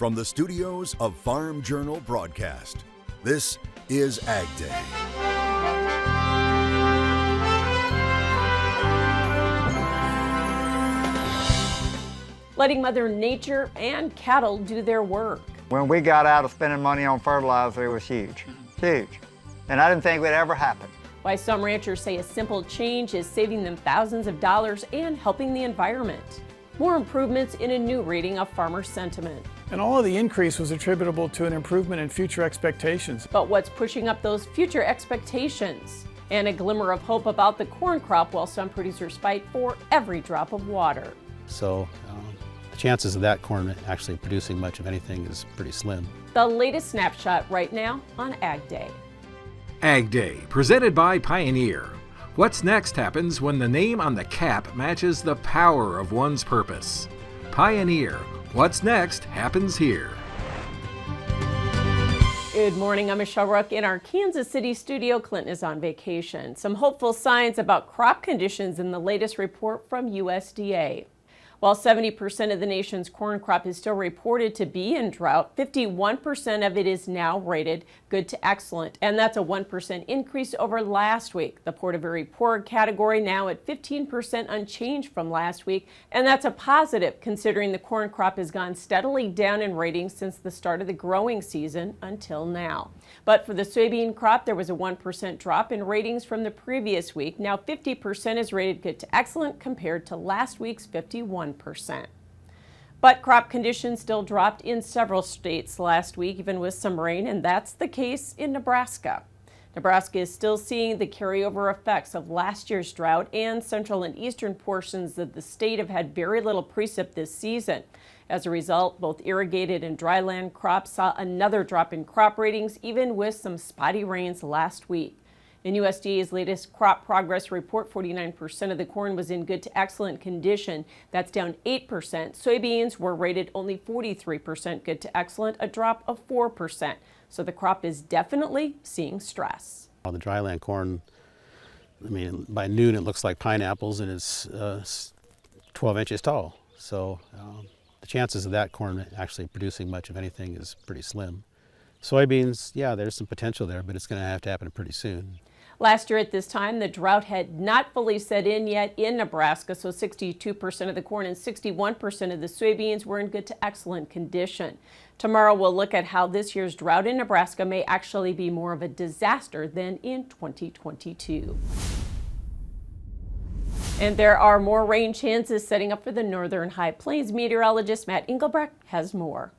From the studios of Farm Journal Broadcast, this is AgDay. Letting Mother Nature and cattle do their work. When we got out of spending money on fertilizer, it was huge, huge. And I didn't think it would ever happen. Why some ranchers say a simple change is saving them thousands of dollars and helping the environment. More improvements in a new reading of farmer sentiment. And all of the increase was attributable to an improvement in future expectations. But what's pushing up those future expectations? And a glimmer of hope about the corn crop while some producers fight for every drop of water. So the chances of that corn actually producing much of anything is pretty slim. The latest snapshot right now on AgDay. AgDay, presented by Pioneer. What's next happens when the name on the cap matches the power of one's purpose. Pioneer, what's next happens here. Good morning, I'm Michelle Rook in our Kansas City studio. Clinton is on vacation. Some hopeful signs about crop conditions in the latest report from USDA. While 70% of the nation's corn crop is still reported to be in drought, 51% of it is now rated good to excellent, and that's a 1% increase over last week. The Porterberry poor category now at 15% unchanged from last week, and that's a positive considering the corn crop has gone steadily down in ratings since the start of the growing season until now. But for the soybean crop, there was a 1% drop in ratings from the previous week. Now 50% is rated good to excellent compared to last week's 51%. But crop conditions still dropped in several states last week, even with some rain, and that's the case in Nebraska. Nebraska is still seeing the carryover effects of last year's drought, and central and eastern portions of the state have had very little precip this season. As a result, both irrigated and dryland crops saw another drop in crop ratings, even with some spotty rains last week. In USDA's latest crop progress report, 49% of the corn was in good to excellent condition. That's down 8%. Soybeans were rated only 43% good to excellent, a drop of 4%. So the crop is definitely seeing stress. The dryland corn, I mean, by noon it looks like pineapples and it's 12 inches tall. So the chances of that corn actually producing much of anything is pretty slim. Soybeans, yeah, there's some potential there, but it's going to have to happen pretty soon. Last year at this time, the drought had not fully set in yet in Nebraska, so 62% of the corn and 61% of the soybeans were in good to excellent condition. Tomorrow we'll look at how this year's drought in Nebraska may actually be more of a disaster than in 2022. And there are more rain chances setting up for the northern high plains. Meteorologist Matt Engelbrecht has more.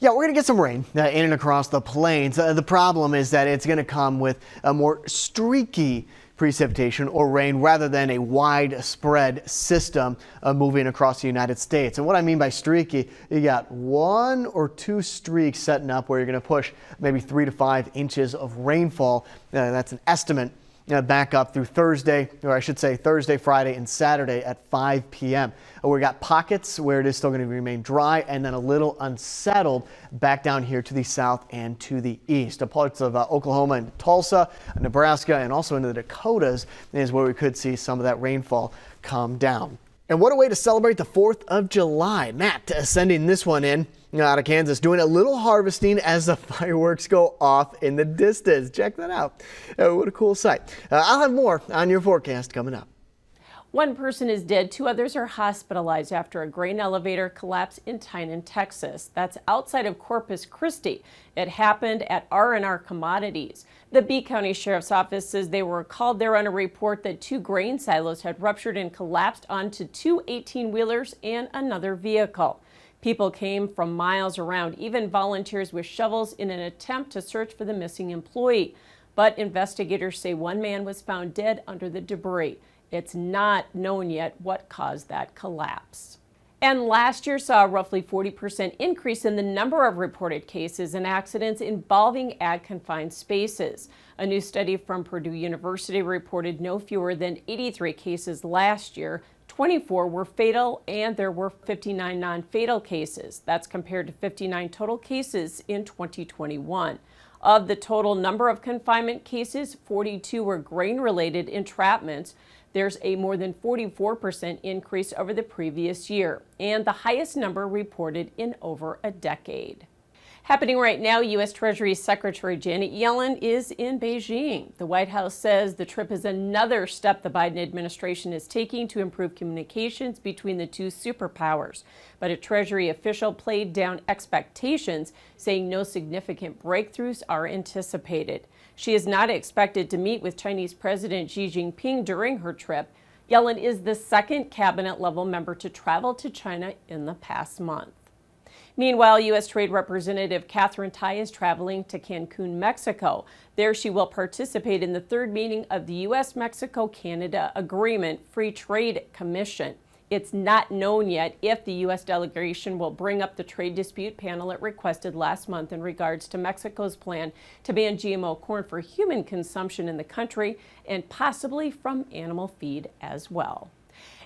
Yeah, we're going to get some rain in and across the plains. The problem is that it's going to come with a more streaky precipitation or rain rather than a widespread system moving across the United States. And what I mean by streaky, you got 1 or 2 streaks setting up where you're going to push maybe 3 to 5 inches of rainfall. That's an estimate. Back up through Thursday, or I should say Thursday, Friday, and Saturday at 5 p.m. We got pockets where it is still going to remain dry and then a little unsettled back down here to the south and to the east. Parts of Oklahoma and Tulsa, Nebraska, and also into the Dakotas is where we could see some of that rainfall come down. And what a way to celebrate the 4th of July. Matt sending this one in out of Kansas, doing a little harvesting as the fireworks go off in the distance. Check that out. What a cool sight. I'll have more on your forecast coming up. One person is dead, 2 others are hospitalized after a grain elevator collapse in Tynan, Texas. That's outside of Corpus Christi. It happened at R&R Commodities. The B County Sheriff's Office says they were called there on a report that 2 grain silos had ruptured and collapsed onto 2 18-wheelers and another vehicle. People came from miles around, even volunteers with shovels in an attempt to search for the missing employee. But investigators say 1 man was found dead under the debris. It's not known yet what caused that collapse. And last year saw a roughly 40% increase in the number of reported cases and accidents involving ag-confined spaces. A new study from Purdue University reported no fewer than 83 cases last year. 24 were fatal, and there were 59 non-fatal cases. That's compared to 59 total cases in 2021. Of the total number of confinement cases, 42 were grain-related entrapments. There's a more than 44% increase over the previous year, and the highest number reported in over a decade. Happening right now, U.S. Treasury Secretary Janet Yellen is in Beijing. The White House says the trip is another step the Biden administration is taking to improve communications between the two superpowers. But a Treasury official played down expectations, saying no significant breakthroughs are anticipated. She is not expected to meet with Chinese President Xi Jinping during her trip. Yellen is the second cabinet-level member to travel to China in the past month. Meanwhile, U.S. Trade Representative Catherine Tai is traveling to Cancun, Mexico. There she will participate in the third meeting of the U.S.-Mexico-Canada Agreement Free Trade Commission. It's not known yet if the U.S. delegation will bring up the trade dispute panel it requested last month in regards to Mexico's plan to ban GMO corn for human consumption in the country and possibly from animal feed as well.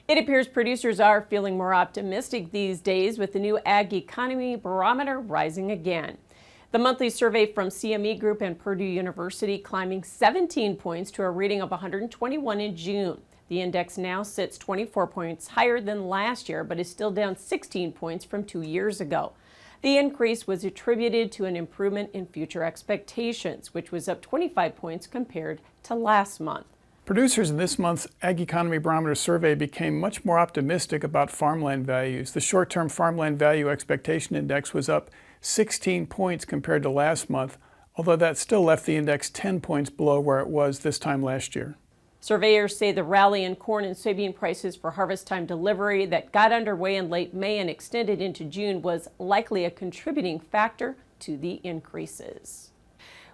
It appears producers are feeling more optimistic these days, with the new Ag Economy Barometer rising again. The monthly survey from CME Group and Purdue University climbing 17 points to a reading of 121 in June. The index now sits 24 points higher than last year, but is still down 16 points from 2 years ago. The increase was attributed to an improvement in future expectations, which was up 25 points compared to last month. Producers in this month's Ag Economy Barometer survey became much more optimistic about farmland values. The short-term farmland value expectation index was up 16 points compared to last month, although that still left the index 10 points below where it was this time last year. Surveyors say the rally in corn and soybean prices for harvest time delivery that got underway in late May and extended into June was likely a contributing factor to the increases.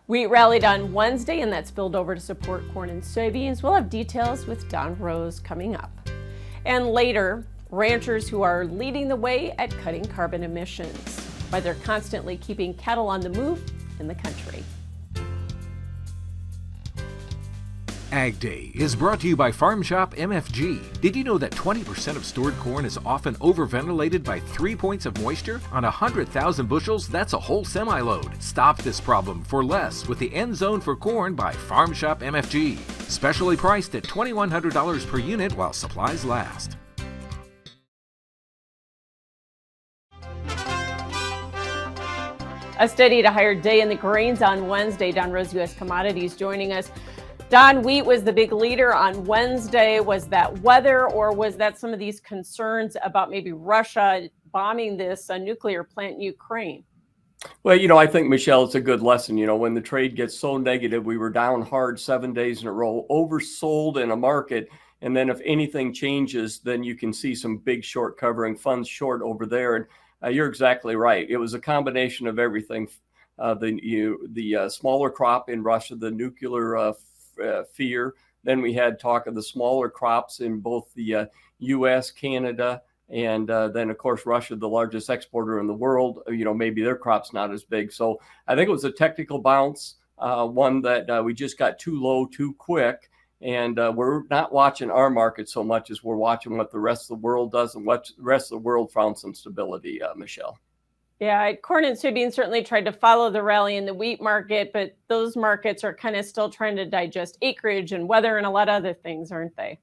Wheat rallied on Wednesday, and that spilled over to support corn and soybeans. We'll have details with Don Rose coming up. And later, ranchers who are leading the way at cutting carbon emissions, why they're constantly keeping cattle on the move in the country. AgDay is brought to you by Farm Shop MFG. Did you know that 20% of stored corn is often overventilated by 3 points of moisture? On 100,000 bushels, that's a whole semi-load. Stop this problem for less with the End Zone for Corn by Farm Shop MFG. Specially priced at $2,100 per unit while supplies last. A steady to higher day in the grains on Wednesday. Don Rose, U.S. Commodities, joining us. Don, wheat was the big leader on Wednesday. Was that weather, or was that some of these concerns about maybe Russia bombing this nuclear plant in Ukraine? Well, I think, Michelle, it's a good lesson. When the trade gets so negative, we were down hard 7 days in a row, oversold in a market. And then if anything changes, then you can see some big short covering, funds short over there. And you're exactly right. It was a combination of everything. The smaller crop in Russia, the nuclear fear. Then we had talk of the smaller crops in both the U.S., Canada, and then, of course, Russia, the largest exporter in the world. Maybe their crop's not as big. So I think it was a technical bounce, one that we just got too low too quick. And we're not watching our market so much as we're watching what the rest of the world does, and what the rest of the world found some stability, Michelle. Yeah, corn and soybeans certainly tried to follow the rally in the wheat market, but those markets are kind of still trying to digest acreage and weather and a lot of other things, aren't they?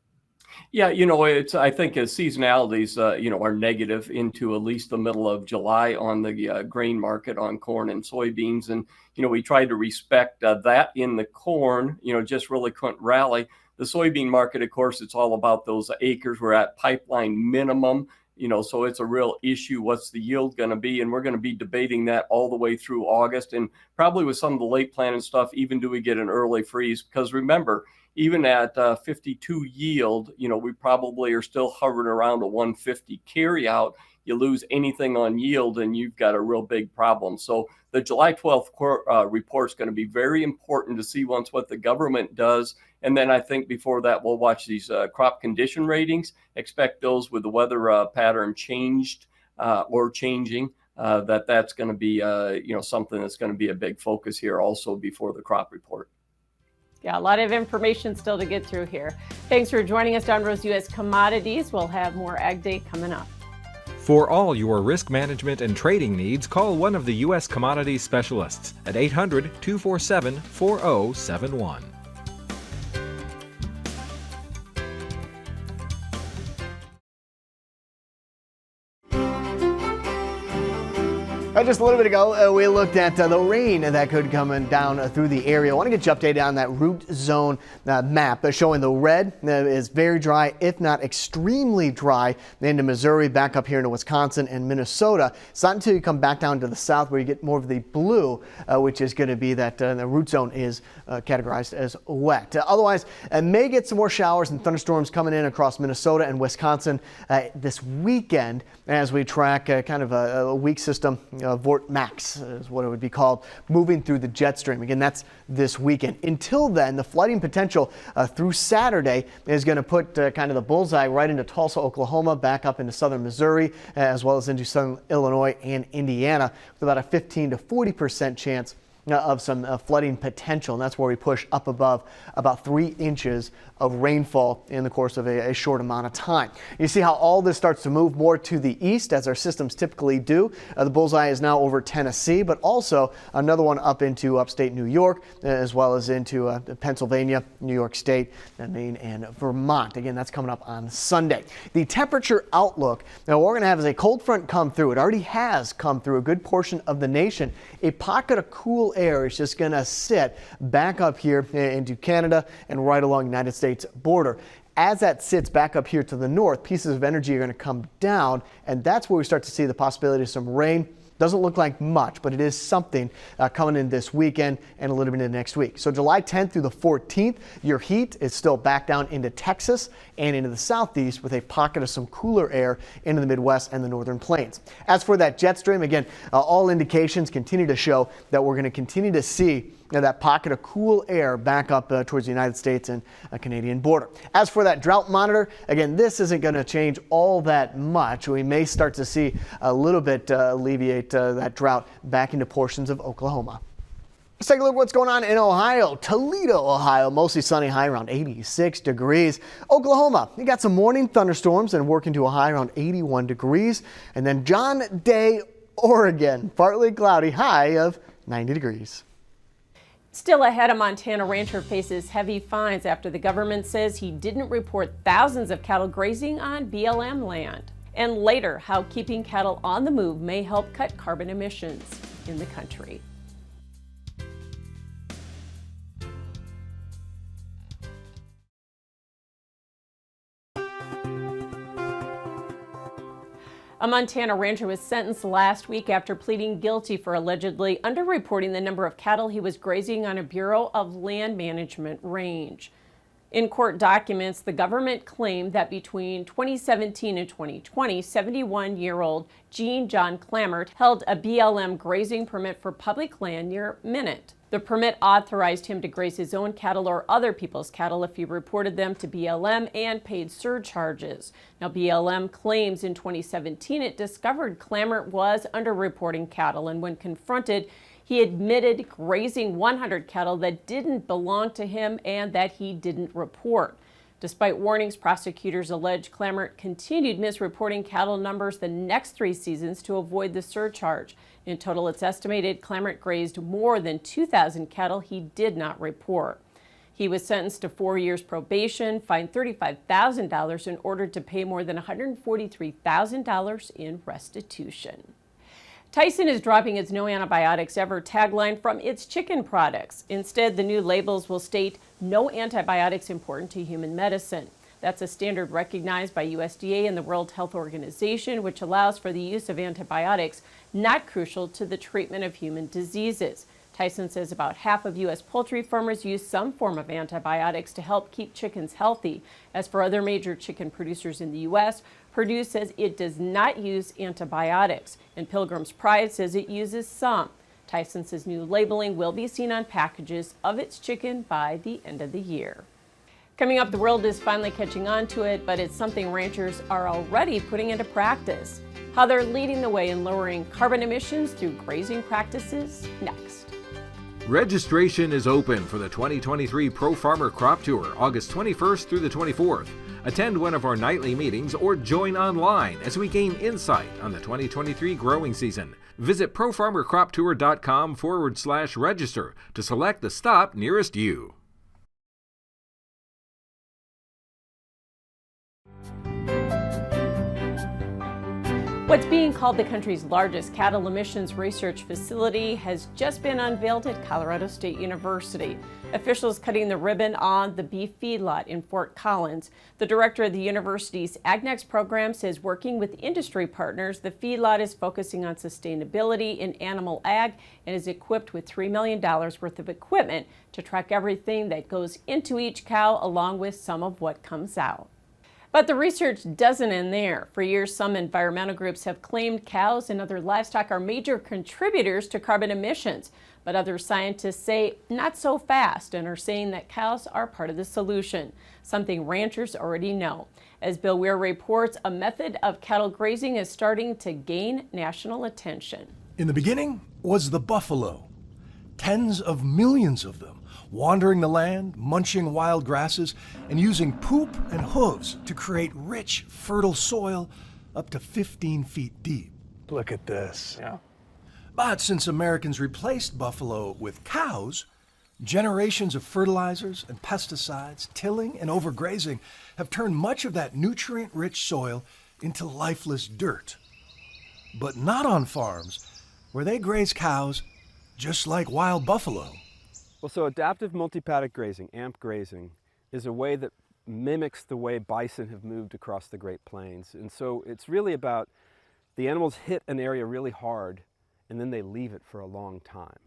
Yeah, I think seasonalities, are negative into at least the middle of July on the grain market on corn and soybeans. And, we tried to respect that in the corn, just really couldn't rally. The soybean market, of course, it's all about those acres. We're at pipeline minimum. So it's a real issue. What's the yield going to be? And we're going to be debating that all the way through August. And probably with some of the late planting stuff, even do we get an early freeze? Because remember, even at 52 yield, we probably are still hovering around a 150 carry out. You lose anything on yield and you've got a real big problem. So the July 12th report is going to be very important to see once what the government does. And then I think before that, we'll watch these crop condition ratings, expect those with the weather pattern changed or changing, that's going to be, something that's going to be a big focus here also before the crop report. Yeah, a lot of information still to get through here. Thanks for joining us, Don Rose, U.S. Commodities. We'll have more AgDay coming up. For all your risk management and trading needs, call one of the U.S. Commodities specialists at 800-247-4071. just a little bit ago, we looked at the rain that could come down through the area. I want to get you updated on that root zone map showing the red is very dry, if not extremely dry, into Missouri, back up here into Wisconsin and Minnesota. It's not until you come back down to the south where you get more of the blue, which is going to be that the root zone is categorized as wet. Otherwise, may get some more showers and thunderstorms coming in across Minnesota and Wisconsin this weekend as we track kind of a weak system. Vort Max is what it would be called, moving through the jet stream. Again, that's this weekend. Until then, the flooding potential through Saturday is going to put kind of the bullseye right into Tulsa, Oklahoma, back up into southern Missouri, as well as into southern Illinois and Indiana, with about a 15 to 40% chance of some flooding potential, and that's where we push up above about 3 inches of rainfall in the course of a short amount of time. You see how all this starts to move more to the east, as our systems typically do. The bullseye is now over Tennessee, but also another one up into upstate New York, as well as into Pennsylvania, New York State, Maine, and Vermont. Again, that's coming up on Sunday. The temperature outlook, now what we're going to have is a cold front come through. It already has come through a good portion of the nation. A pocket of cool air is just going to sit back up here into Canada and right along the United States border. As that sits back up here to the north, pieces of energy are going to come down, and that's where we start to see the possibility of some rain. Doesn't look like much, but it is something coming in this weekend and a little bit into next week. So July 10th through the 14th, your heat is still back down into Texas and into the southeast, with a pocket of some cooler air into the Midwest and the northern plains. As for that jet stream, again, all indications continue to show that we're going to continue to see that pocket of cool air back up towards the United States and a Canadian border. As for that drought monitor, again, this isn't going to change all that much. We may start to see a little bit alleviate that drought back into portions of Oklahoma. Let's take a look at what's going on in Ohio. Toledo, Ohio, mostly sunny, high around 86 degrees. Oklahoma, you got some morning thunderstorms and work into a high around 81 degrees. And then John Day, Oregon, partly cloudy, high of 90 degrees. Still ahead, a Montana rancher faces heavy fines after the government says he didn't report thousands of cattle grazing on BLM land. And later, how keeping cattle on the move may help cut carbon emissions in the country. A Montana rancher was sentenced last week after pleading guilty for allegedly underreporting the number of cattle he was grazing on a Bureau of Land Management range. In court documents, the government claimed that between 2017 and 2020, 71-year-old Gene John Clammert held a BLM grazing permit for public land near Minot. The permit authorized him to graze his own cattle or other people's cattle if he reported them to BLM and paid surcharges. Now, BLM claims in 2017 it discovered Clammert was underreporting cattle, and when confronted, he admitted grazing 100 cattle that didn't belong to him and that he didn't report. Despite warnings, prosecutors allege Clammert continued misreporting cattle numbers the next 3 seasons to avoid the surcharge. In total, it's estimated Clammert grazed more than 2,000 cattle he did not report. He was sentenced to 4 years probation, fined $35,000, and ordered to pay more than $143,000 in restitution. Tyson is dropping its "No Antibiotics Ever" tagline from its chicken products. Instead, the new labels will state "No antibiotics important to human medicine." That's a standard recognized by USDA and the World Health Organization, which allows for the use of antibiotics not crucial to the treatment of human diseases. Tyson says about half of U.S. poultry farmers use some form of antibiotics to help keep chickens healthy. As for other major chicken producers in the U.S., Purdue says it does not use antibiotics, and Pilgrim's Pride says it uses some. Tyson says new labeling will be seen on packages of its chicken by the end of the year. Coming up, the world is finally catching on to it, but it's something ranchers are already putting into practice. How they're leading the way in lowering carbon emissions through grazing practices, next. Registration is open for the 2023 Pro Farmer Crop Tour, August 21st through the 24th. Attend one of our nightly meetings or join online as we gain insight on the 2023 growing season. Visit profarmercroptour.com/register to select the stop nearest you. What's being called the country's largest cattle emissions research facility has just been unveiled at Colorado State University. Officials cutting the ribbon on the beef feedlot in Fort Collins. The director of the university's AgNext program says working with industry partners, the feedlot is focusing on sustainability in animal ag and is equipped with $3 million worth of equipment to track everything that goes into each cow along with some of what comes out. But the research doesn't end there. For years, some environmental groups have claimed cows and other livestock are major contributors to carbon emissions. But other scientists say not so fast and are saying that cows are part of the solution, something ranchers already know. As Bill Weir reports, a method of cattle grazing is starting to gain national attention. In the beginning was the buffalo. Tens of millions of them, wandering the land, munching wild grasses, and using poop and hooves to create rich, fertile soil up to 15 feet deep. Look at this. Yeah. But since Americans replaced buffalo with cows, generations of fertilizers and pesticides, tilling and overgrazing have turned much of that nutrient-rich soil into lifeless dirt. But not on farms, where they graze cows just like wild buffalo. Well, so adaptive multi-paddock grazing, AMP grazing, is a way that mimics the way bison have moved across the Great Plains. And so it's really about the animals hit an area really hard and then they leave it for a long time.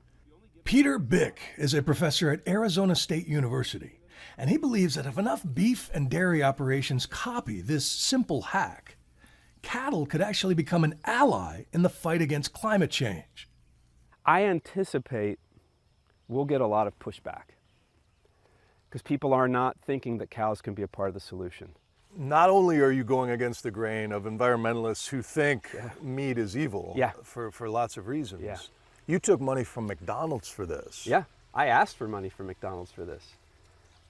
Peter Bick is a professor at Arizona State University, and he believes that if enough beef and dairy operations copy this simple hack, cattle could actually become an ally in the fight against climate change. I anticipate we'll get a lot of pushback because people are not thinking that cows can be a part of the solution. Not only are you going against the grain of environmentalists who think meat is evil for lots of reasons. Yeah. You took money from McDonald's for this. Yeah, I asked for money from McDonald's for this.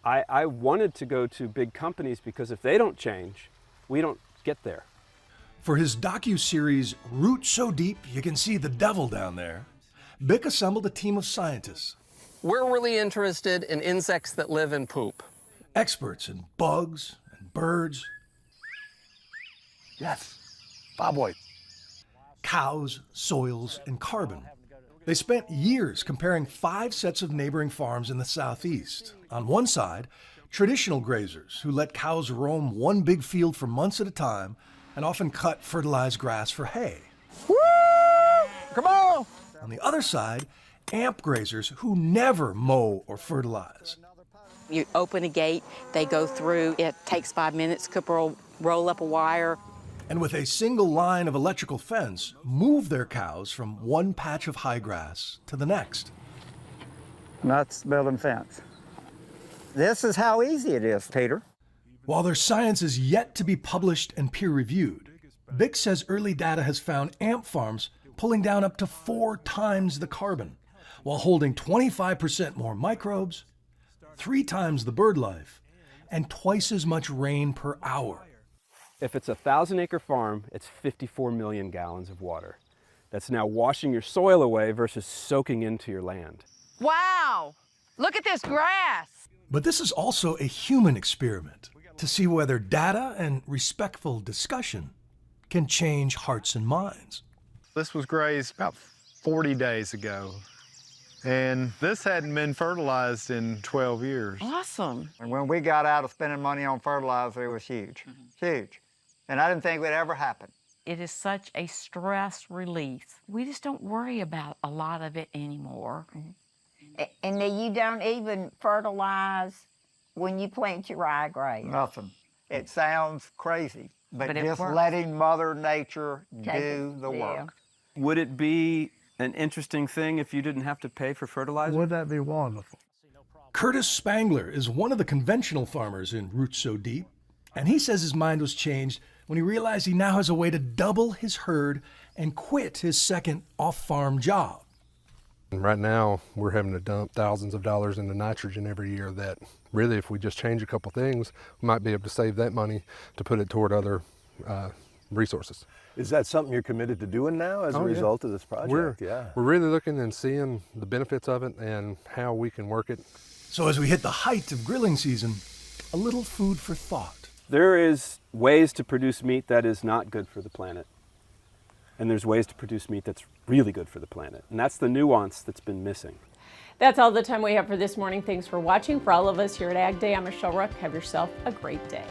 I wanted to go to big companies because if they don't change, we don't get there. For his docu-series, Roots So Deep You Can See the Devil Down There, Bick assembled a team of scientists. We're really interested in insects that live in poop. Experts in bugs and birds. Yes, bobwhite. Cows, soils, and carbon. They spent years comparing 5 sets of neighboring farms in the southeast. On one side, traditional grazers who let cows roam one big field for months at a time and often cut fertilized grass for hay. Woo! Come on! On the other side, AMP grazers who never mow or fertilize. You open a gate, they go through, it takes 5 minutes, could roll up a wire. And with a single line of electrical fence, move their cows from one patch of high grass to the next. Nuts building fence. This is how easy it is, Peter. While their science is yet to be published and peer-reviewed, Bick says early data has found AMP farms pulling down up to 4 times the carbon, while holding 25% more microbes, 3 times the bird life, and twice as much rain per hour. If it's a 1,000-acre farm, it's 54 million gallons of water. That's now washing your soil away versus soaking into your land. Wow! Look at this grass! But this is also a human experiment to see whether data and respectful discussion can change hearts and minds. This was grazed about 40 days ago, and this hadn't been fertilized in 12 years. Awesome. And when we got out of spending money on fertilizer, it was huge, huge. And I didn't think it would ever happen. It is such a stress relief. We just don't worry about a lot of it anymore. And then you don't even fertilize when you plant your ryegrass. Nothing. It sounds crazy, but it just works. letting Mother Nature do the work. Would it be an interesting thing if you didn't have to pay for fertilizer? Would that be wonderful? Curtis Spangler is one of the conventional farmers in Roots So Deep, and he says his mind was changed when he realized he now has a way to double his herd and quit his second off-farm job. And right now, we're having to dump thousands of dollars into nitrogen every year that really, if we just change a couple things, we might be able to save that money to put it toward other resources. Is that something you're committed to doing now as a result of this project? We're really looking and seeing the benefits of it and how we can work it. So as we hit the height of grilling season, a little food for thought. There is ways to produce meat that is not good for the planet. and there's ways to produce meat that's really good for the planet. And that's the nuance that's been missing. That's all the time we have for this morning. Thanks for watching. For all of us here at AgDay, I'm Michelle Ruck. Have yourself a great day.